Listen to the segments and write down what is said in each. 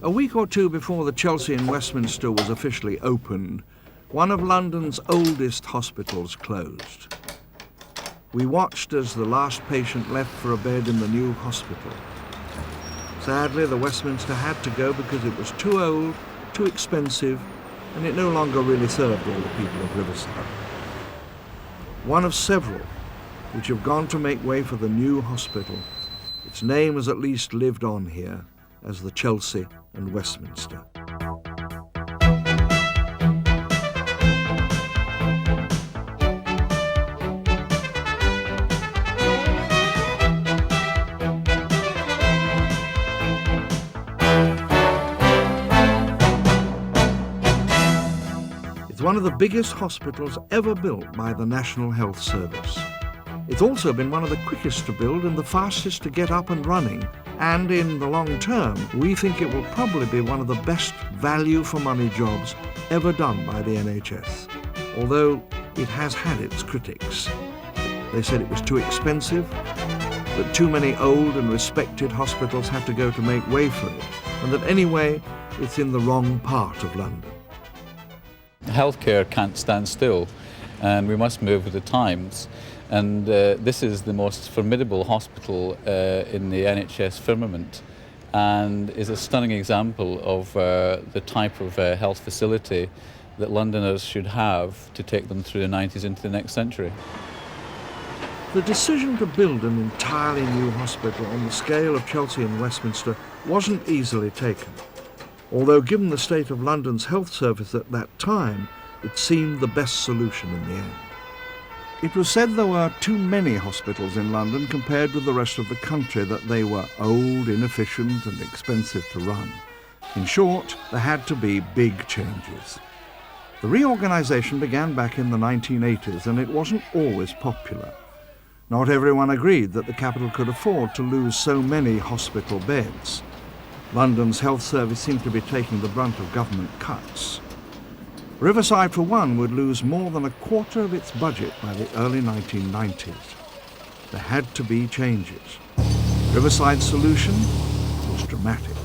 A week or two before the Chelsea and Westminster was officially opened, one of London's oldest hospitals closed. We watched as the last patient left for a bed in the new hospital. Sadly, the Westminster had to go because it was too old, too expensive, and it no longer really served all the people of Riverside. One of several which have gone to make way for the new hospital. Its name has at least lived on here as the Chelsea and Westminster. It's one of the biggest hospitals ever built by the National Health Service. It's also been one of the quickest to build and the fastest to get up and running. And in the long term, we think it will probably be one of the best value for money jobs ever done by the NHS. Although it has had its critics. They said it was too expensive, that too many old and respected hospitals had to go to make way for it, and that anyway, it's in the wrong part of London. Healthcare can't stand still, and we must move with the times. And this is the most formidable hospital in the NHS firmament, and is a stunning example of the type of health facility that Londoners should have to take them through the 90s into the next century. The decision to build an entirely new hospital on the scale of Chelsea and Westminster wasn't easily taken. Although given the state of London's health service at that time, it seemed the best solution in the end. It was said there were too many hospitals in London compared with the rest of the country, that they were old, inefficient and expensive to run. In short, there had to be big changes. The reorganisation began back in the 1980s, and it wasn't always popular. Not everyone agreed that the capital could afford to lose so many hospital beds. London's health service seemed to be taking the brunt of government cuts. Riverside, for one, would lose more than a quarter of its budget by the early 1990s. There had to be changes. Riverside's solution was dramatic.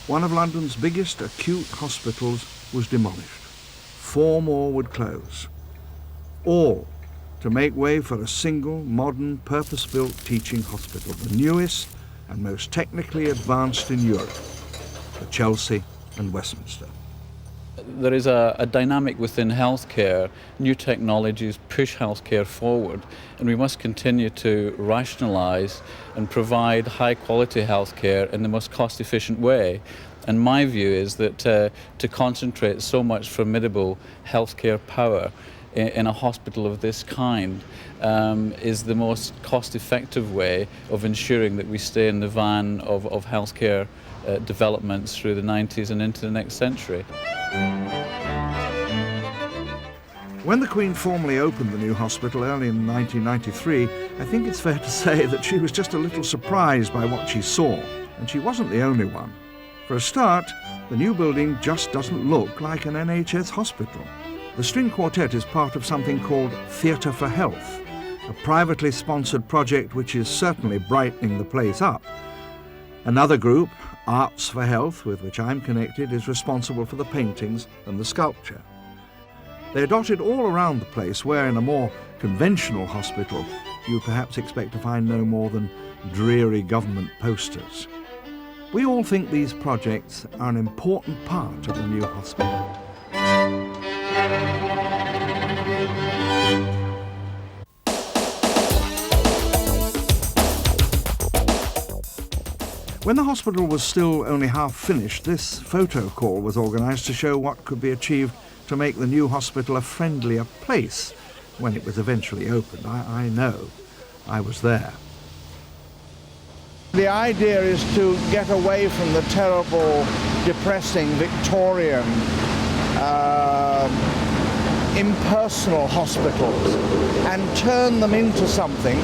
One of London's biggest acute hospitals was demolished. 4 more would close. All to make way for a single, modern, purpose-built teaching hospital, the newest and most technically advanced in Europe, the Chelsea and Westminster. There is a dynamic within healthcare. New technologies push healthcare forward, and we must continue to rationalise and provide high-quality healthcare in the most cost-efficient way. And my view is that to concentrate so much formidable healthcare power in a hospital of this kind is the most cost-effective way of ensuring that we stay in the van of healthcare developments through the 90s and into the next century. When the Queen formally opened the new hospital early in 1993, I think it's fair to say that she was just a little surprised by what she saw, and she wasn't the only one. For a start, the new building just doesn't look like an NHS hospital. The string quartet is part of something called Theatre for Health, a privately sponsored project which is certainly brightening the place up. Another group, Arts for Health, with which I'm connected, is responsible for the paintings and the sculpture. They're dotted all around the place, where in a more conventional hospital you perhaps expect to find no more than dreary government posters. We all think these projects are an important part of the new hospital. When the hospital was still only half finished, this photo call was organised to show what could be achieved to make the new hospital a friendlier place when it was eventually opened. I know. I was there. The idea is to get away from the terrible, depressing, Victorian, impersonal hospitals and turn them into something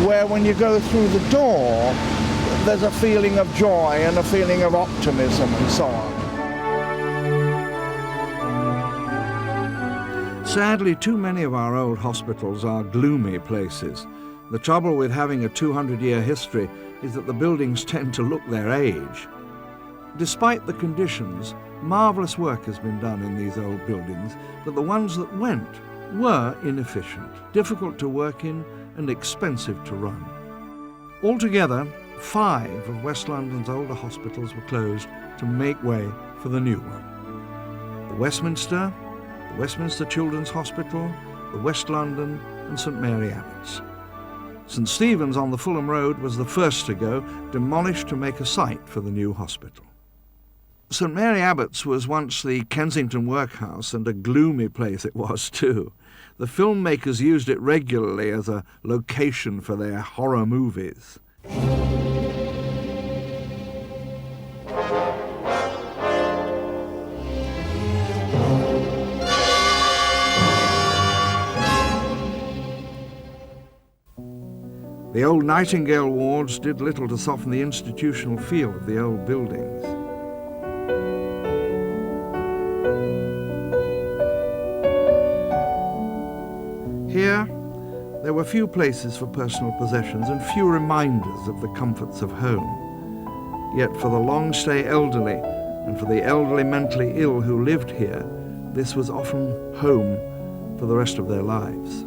where when you go through the door, there's a feeling of joy and a feeling of optimism and so on. Sadly, too many of our old hospitals are gloomy places. The trouble with having a 200-year history is that the buildings tend to look their age. Despite the conditions, marvellous work has been done in these old buildings, but the ones that went were inefficient, difficult to work in and expensive to run. Altogether, 5 of West London's older hospitals were closed to make way for the new one. The Westminster Children's Hospital, the West London and St Mary Abbots. St Stephen's on the Fulham Road was the first to go, demolished to make a site for the new hospital. St Mary Abbots was once the Kensington workhouse, and a gloomy place it was too. The filmmakers used it regularly as a location for their horror movies. The old Nightingale wards did little to soften the institutional feel of the old buildings. Here, there were few places for personal possessions and few reminders of the comforts of home. Yet for the long-stay elderly and for the elderly mentally ill who lived here, this was often home for the rest of their lives.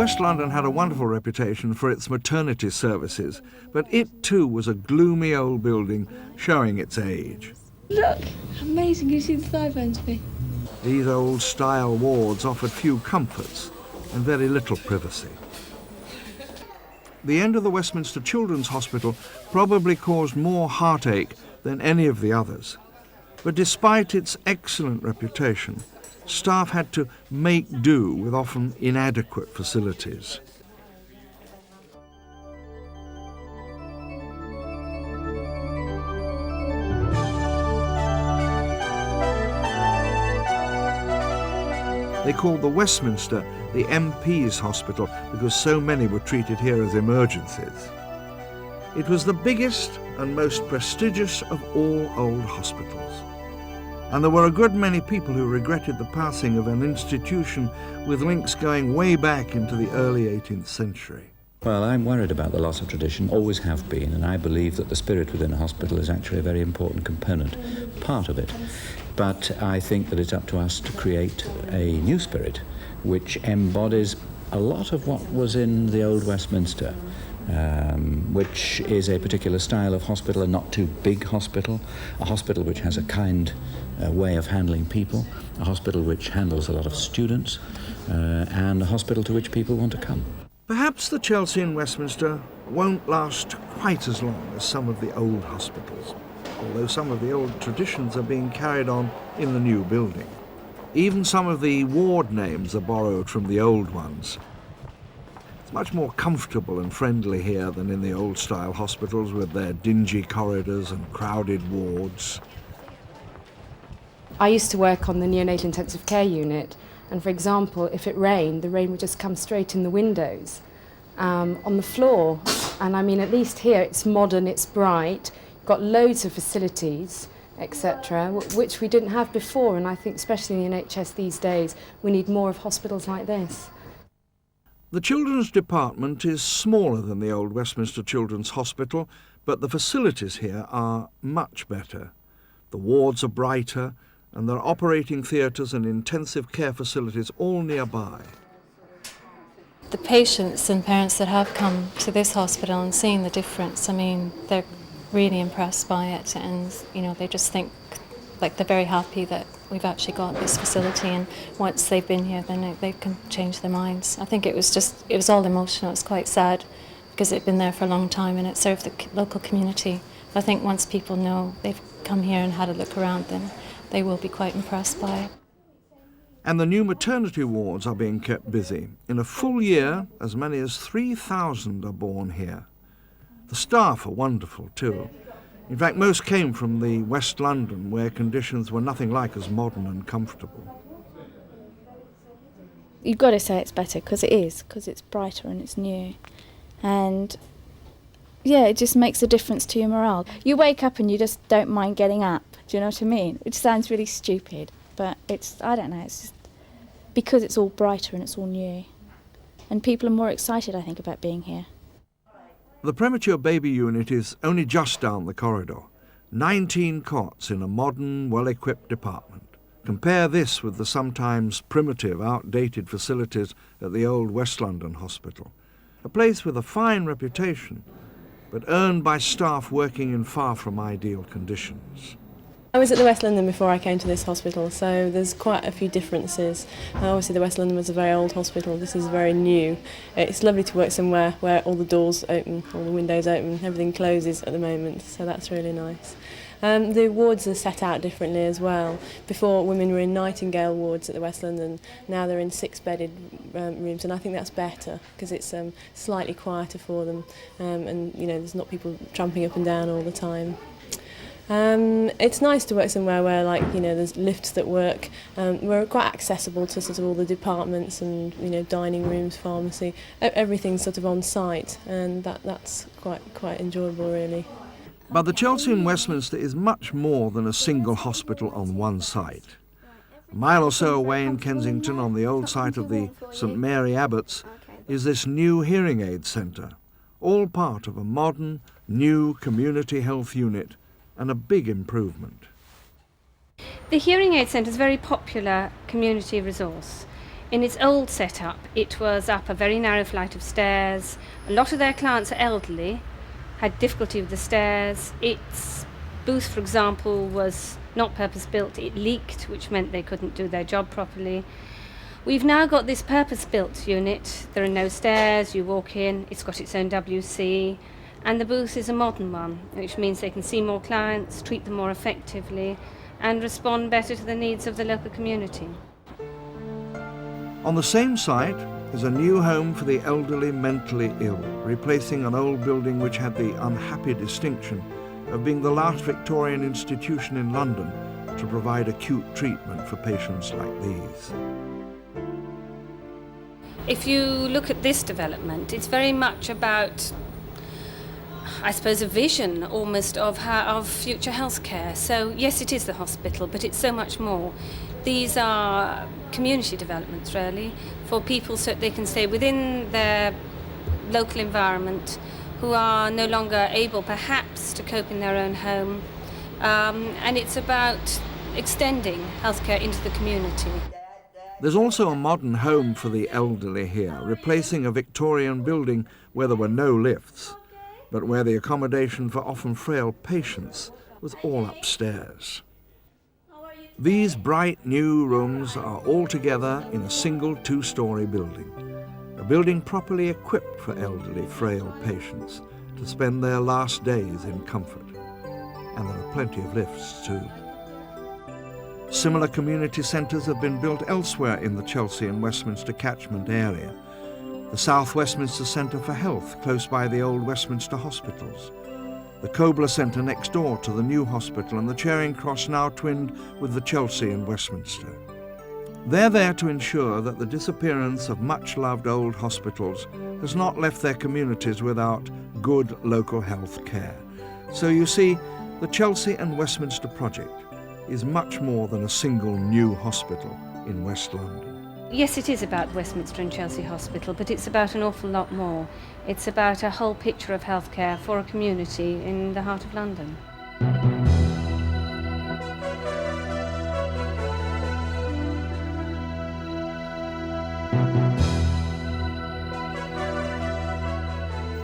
West London had a wonderful reputation for its maternity services, but it too was a gloomy old building showing its age. Look, amazing, you see the thigh bones bit. These old-style wards offered few comforts and very little privacy. The end of the Westminster Children's Hospital probably caused more heartache than any of the others. But despite its excellent reputation, staff had to make do with often inadequate facilities. They called the Westminster the MP's hospital because so many were treated here as emergencies. It was the biggest and most prestigious of all old hospitals. And there were a good many people who regretted the passing of an institution with links going way back into the early 18th century. Well, I'm worried about the loss of tradition, always have been, and I believe that the spirit within a hospital is actually a very important component, part of it. But I think that it's up to us to create a new spirit which embodies a lot of what was in the old Westminster, which is a particular style of hospital, a not too big hospital, a hospital which has a kind way of handling people, a hospital which handles a lot of students, and a hospital to which people want to come. Perhaps the Chelsea and Westminster won't last quite as long as some of the old hospitals, although some of the old traditions are being carried on in the new building. Even some of the ward names are borrowed from the old ones. It's much more comfortable and friendly here than in the old-style hospitals with their dingy corridors and crowded wards. I used to work on the neonatal intensive care unit, and for example, if it rained, the rain would just come straight in the windows, on the floor. And I mean, at least here it's modern, it's bright, got loads of facilities, etc., which we didn't have before. And I think especially in the NHS these days, we need more of hospitals like this. The children's department is smaller than the old Westminster Children's Hospital, but the facilities here are much better. The wards are brighter, and there are operating theatres and intensive care facilities all nearby. The patients and parents that have come to this hospital and seen the difference, I mean, they're really impressed by it, and you know, they just think, like, they're very happy that we've actually got this facility, and once they've been here then they can change their minds. I think it was all emotional. It's quite sad because it'd been there for a long time and it served the local community. I think once people know they've come here and had a look around, then they will be quite impressed by it. And the new maternity wards are being kept busy. In a full year, as many as 3,000 are born here. The staff are wonderful too. In fact, most came from the West London, where conditions were nothing like as modern and comfortable. You've got to say it's better, because it is, because it's brighter and it's new. And yeah, it just makes a difference to your morale. You wake up and you just don't mind getting up. Do you know what I mean? Which sounds really stupid, but I don't know, it's just because it's all brighter and it's all new. And people are more excited, I think, about being here. The premature baby unit is only just down the corridor. 19 cots in a modern, well-equipped department. Compare this with the sometimes primitive, outdated facilities at the old West London Hospital. A place with a fine reputation, but earned by staff working in far from ideal conditions. I was at the West London before I came to this hospital, so there's quite a few differences. Obviously the West London was a very old hospital, this is very new. It's lovely to work somewhere where all the doors open, all the windows open, everything closes at the moment, so that's really nice. The wards are set out differently as well. Before, women were in Nightingale wards at the West London, now they're in 6-bedded rooms, and I think that's better because it's slightly quieter for them, and you know, there's not people tramping up and down all the time. It's nice to work somewhere where, like, you know, there's lifts that work. We're quite accessible to sort of all the departments and, you know, dining rooms, pharmacy, everything's sort of on site, and that's quite enjoyable, really. But the Chelsea and Westminster is much more than a single hospital on one site. A mile or so away in Kensington, on the old site of the St Mary Abbots, is this new hearing aid centre, all part of a modern, new community health unit, and a big improvement. The Hearing Aid Centre is a very popular community resource. In its old setup, it was up a very narrow flight of stairs. A lot of their clients are elderly, had difficulty with the stairs. Its booth, for example, was not purpose-built. It leaked, which meant they couldn't do their job properly. We've now got this purpose-built unit. There are no stairs, you walk in, it's got its own WC, and the booth is a modern one, which means they can see more clients, treat them more effectively, and respond better to the needs of the local community. On the same site is a new home for the elderly mentally ill, replacing an old building which had the unhappy distinction of being the last Victorian institution in London to provide acute treatment for patients like these. If you look at this development, it's very much about, I suppose, a vision almost of future healthcare. So yes, it is the hospital, but it's so much more. These are community developments, really, for people so that they can stay within their local environment, who are no longer able perhaps to cope in their own home. And it's about extending healthcare into the community. There's also a modern home for the elderly here, replacing a Victorian building where there were no lifts, but where the accommodation for often frail patients was all upstairs. These bright new rooms are all together in a single 2-storey building, a building properly equipped for elderly, frail patients to spend their last days in comfort. And there are plenty of lifts too. Similar community centres have been built elsewhere in the Chelsea and Westminster catchment area. The South Westminster Centre for Health, close by the old Westminster hospitals. The Cobler Centre next door to the new hospital, and the Charing Cross now twinned with the Chelsea and Westminster. They're there to ensure that the disappearance of much-loved old hospitals has not left their communities without good local health care. So you see, the Chelsea and Westminster project is much more than a single new hospital in West London. Yes, it is about Westminster and Chelsea Hospital, but it's about an awful lot more. It's about a whole picture of healthcare for a community in the heart of London.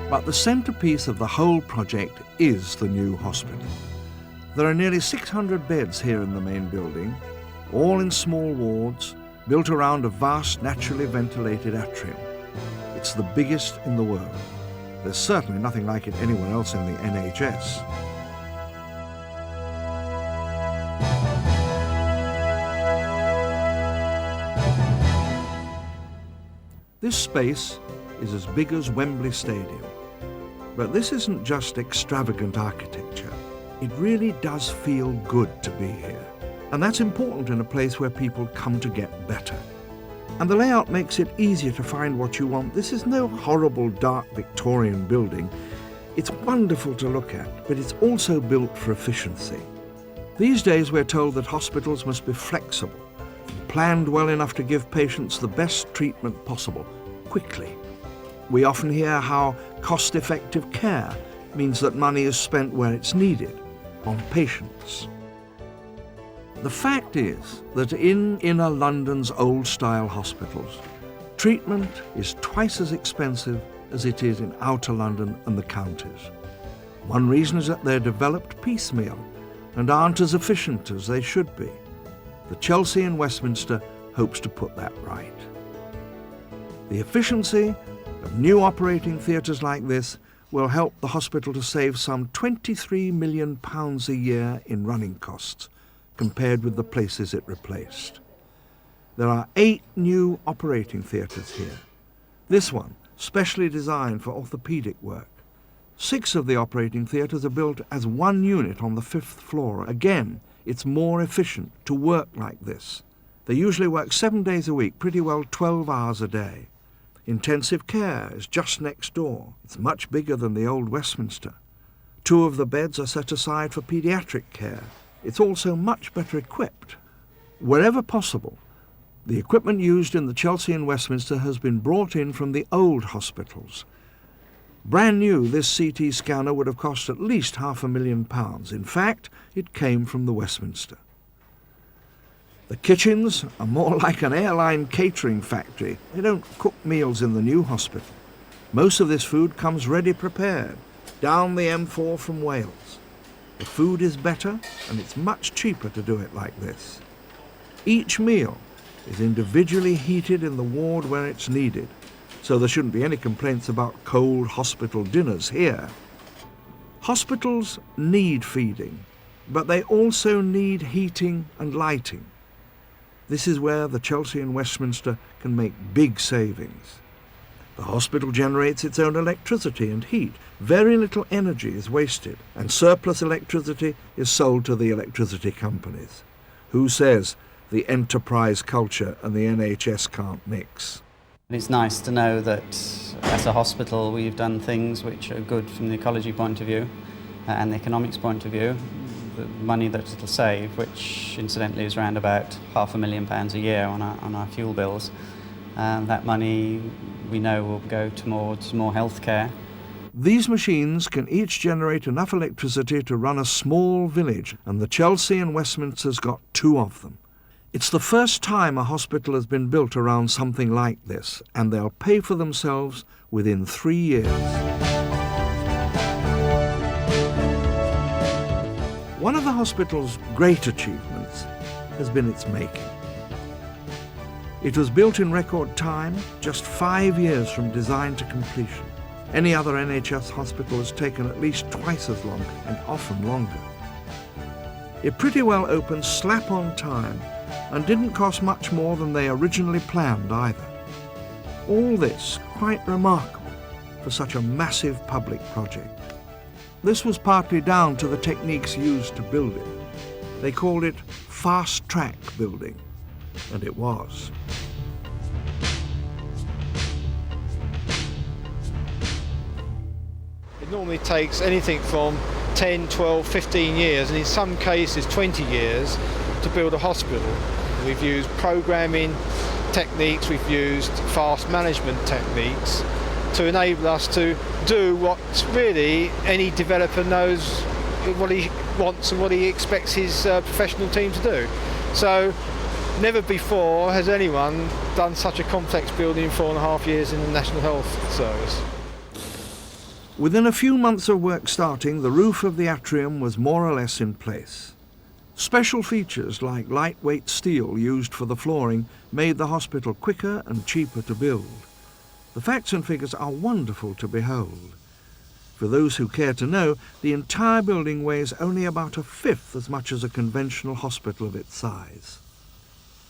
But the centrepiece of the whole project is the new hospital. There are nearly 600 beds here in the main building, all in small wards, built around a vast, naturally ventilated atrium. It's the biggest in the world. There's certainly nothing like it anywhere else in the NHS. This space is as big as Wembley Stadium. But this isn't just extravagant architecture. It really does feel good to be here. And that's important in a place where people come to get better. And the layout makes it easier to find what you want. This is no horrible, dark Victorian building. It's wonderful to look at, but it's also built for efficiency. These days we're told that hospitals must be flexible and planned well enough to give patients the best treatment possible, quickly. We often hear how cost-effective care means that money is spent where it's needed, on patients. The fact is that in inner London's old-style hospitals, treatment is twice as expensive as it is in outer London and the counties. One reason is that they're developed piecemeal and aren't as efficient as they should be. The Chelsea and Westminster hopes to put that right. The efficiency of new operating theatres like this will help the hospital to save some £23 million a year in running costs, compared with the places it replaced. There are 8 new operating theatres here. This one, specially designed for orthopaedic work. 6 of the operating theatres are built as one unit on the 5th floor. Again, it's more efficient to work like this. They usually work 7 days a week, pretty well 12 hours a day. Intensive care is just next door. It's much bigger than the old Westminster. 2 of the beds are set aside for paediatric care. It's also much better equipped. Wherever possible, the equipment used in the Chelsea and Westminster has been brought in from the old hospitals. Brand new, this CT scanner would have cost at least £500,000. In fact, it came from the Westminster. The kitchens are more like an airline catering factory. They don't cook meals in the new hospital. Most of this food comes ready prepared, down the M4 from Wales. The food is better, and it's much cheaper to do it like this. Each meal is individually heated in the ward where it's needed, so there shouldn't be any complaints about cold hospital dinners here. Hospitals need feeding, but they also need heating and lighting. This is where the Chelsea and Westminster can make big savings. The hospital generates its own electricity and heat. Very little energy is wasted, and surplus electricity is sold to the electricity companies. Who says the enterprise culture and the NHS can't mix? It's nice to know that as a hospital we've done things which are good from the ecology point of view and the economics point of view. The money that it'll save, which incidentally is around about £500,000 a year on our fuel bills, that money we know will go towards more healthcare. These machines can each generate enough electricity to run a small village, and the Chelsea and Westminster's got 2 of them. It's the first time a hospital has been built around something like this, and they'll pay for themselves within 3 years. One of the hospital's great achievements has been its making. It was built in record time, just 5 years from design to completion. Any other NHS hospital has taken at least twice as long, and often longer. It pretty well opened slap on time and didn't cost much more than they originally planned either. All this quite remarkable for such a massive public project. This was partly down to the techniques used to build it. They called it fast-track building, and it was. It normally takes anything from 10, 12, 15 years, and in some cases 20 years, to build a hospital. We've used programming techniques, we've used fast management techniques to enable us to do what really any developer knows what he wants and what he expects his professional team to do. So never before has anyone done such a complex building in 4.5 years in the National Health Service. Within a few months of work starting, the roof of the atrium was more or less in place. Special features like lightweight steel used for the flooring made the hospital quicker and cheaper to build. The facts and figures are wonderful to behold. For those who care to know, the entire building weighs only about 1/5 as much as a conventional hospital of its size.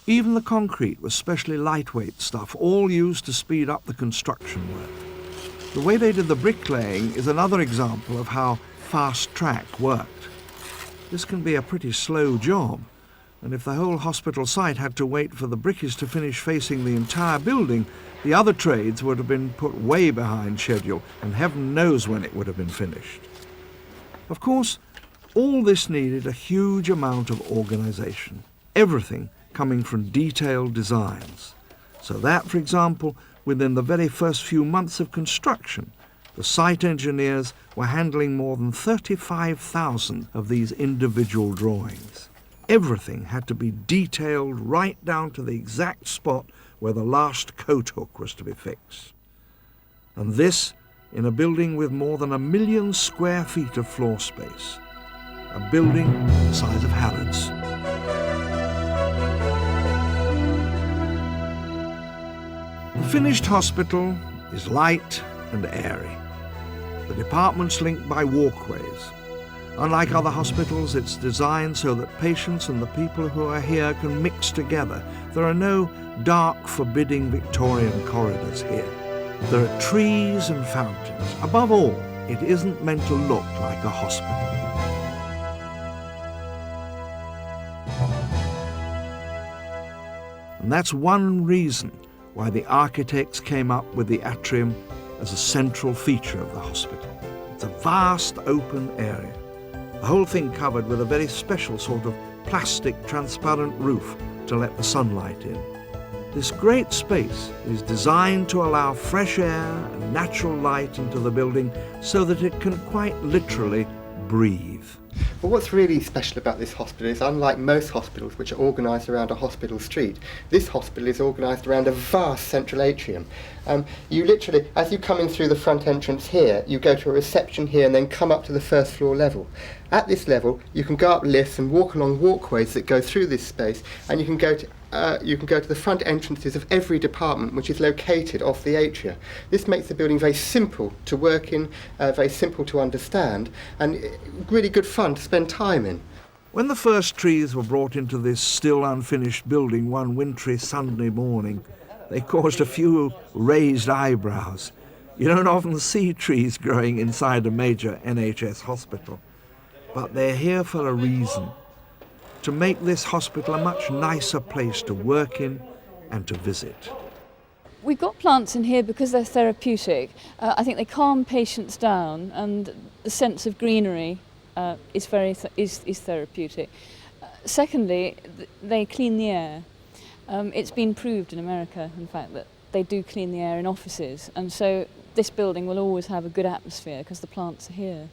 Even the concrete was specially lightweight stuff, all used to speed up the construction work. The way they did the bricklaying is another example of how fast track worked. This can be a pretty slow job, and if the whole hospital site had to wait for the brickies to finish facing the entire building, the other trades would have been put way behind schedule, and heaven knows when it would have been finished. Of course, All this needed a huge amount of organisation, everything coming from detailed designs. So that, for example, within the very first few months of construction, the site engineers were handling more than 35,000 of these individual drawings. Everything had to be detailed right down to the exact spot where the last coat hook was to be fixed. And this in a building with more than 1 million square feet of floor space. A building the size of Harrods. The finished hospital is light and airy. The department's linked by walkways. Unlike other hospitals, it's designed so that patients and the people who are here can mix together. There are no dark, forbidding Victorian corridors here. There are trees and fountains. Above all, it isn't meant to look like a hospital. And that's one reason why the architects came up with the atrium as a central feature of the hospital. It's a vast open area, the whole thing covered with a very special sort of plastic transparent roof to let the sunlight in. This great space is designed to allow fresh air and natural light into the building so that it can quite literally breathe. But what's really special about this hospital is, unlike most hospitals which are organised around a hospital street, this hospital is organised around a vast central atrium. You literally, as you come in through the front entrance here, you go to a reception here and then come up to the first floor level. At this level, you can go up lifts and walk along walkways that go through this space, and you can go to the front entrances of every department which is located off the atria. This makes the building very simple to work in, very simple to understand, and really good fun to spend time in. When the first trees were brought into this still unfinished building one wintry Sunday morning, they caused a few raised eyebrows. You don't often see trees growing inside a major NHS hospital, but they're here for a reason. To make this hospital a much nicer place to work in and to visit. We've got plants in here because they're therapeutic. I think they calm patients down, and the sense of greenery is therapeutic. Secondly, they clean the air. It's been proved in America, in fact, that they do clean the air in offices, and so this building will always have a good atmosphere because the plants are here.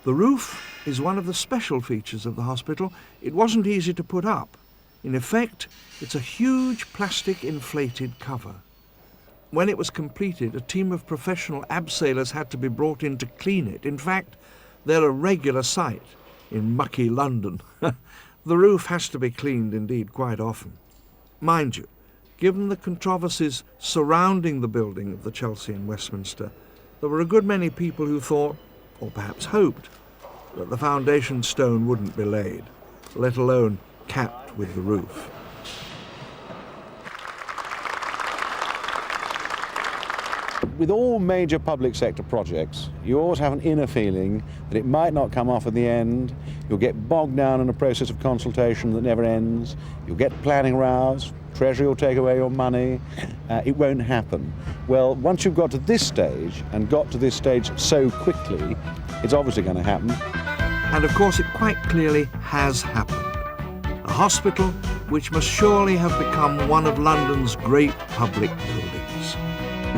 The roof is one of the special features of the hospital. It wasn't easy to put up. In effect, it's a huge plastic inflated cover. When it was completed, a team of professional abseilers had to be brought in to clean it. In fact, they're a regular sight in mucky London. The roof has to be cleaned indeed quite often. Mind you, given the controversies surrounding the building of the Chelsea and Westminster, there were a good many people who thought, or perhaps hoped, that the foundation stone wouldn't be laid, let alone capped with the roof. With all major public sector projects, you always have an inner feeling that it might not come off at the end. You'll get bogged down in a process of consultation that never ends. You'll get planning rows. Treasury will take away your money. It won't happen. Well, once you've got to this stage, and got to this stage so quickly, it's obviously going to happen. And of course it quite clearly has happened. A hospital which must surely have become one of London's great public buildings.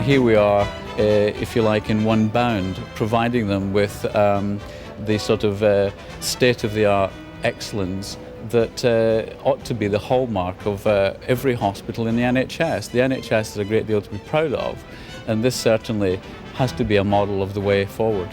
Here we are, if you like, in one bound, providing them with the sort of state-of-the-art excellence that ought to be the hallmark of every hospital in the NHS. The NHS has a great deal to be proud of, and this certainly has to be a model of the way forward.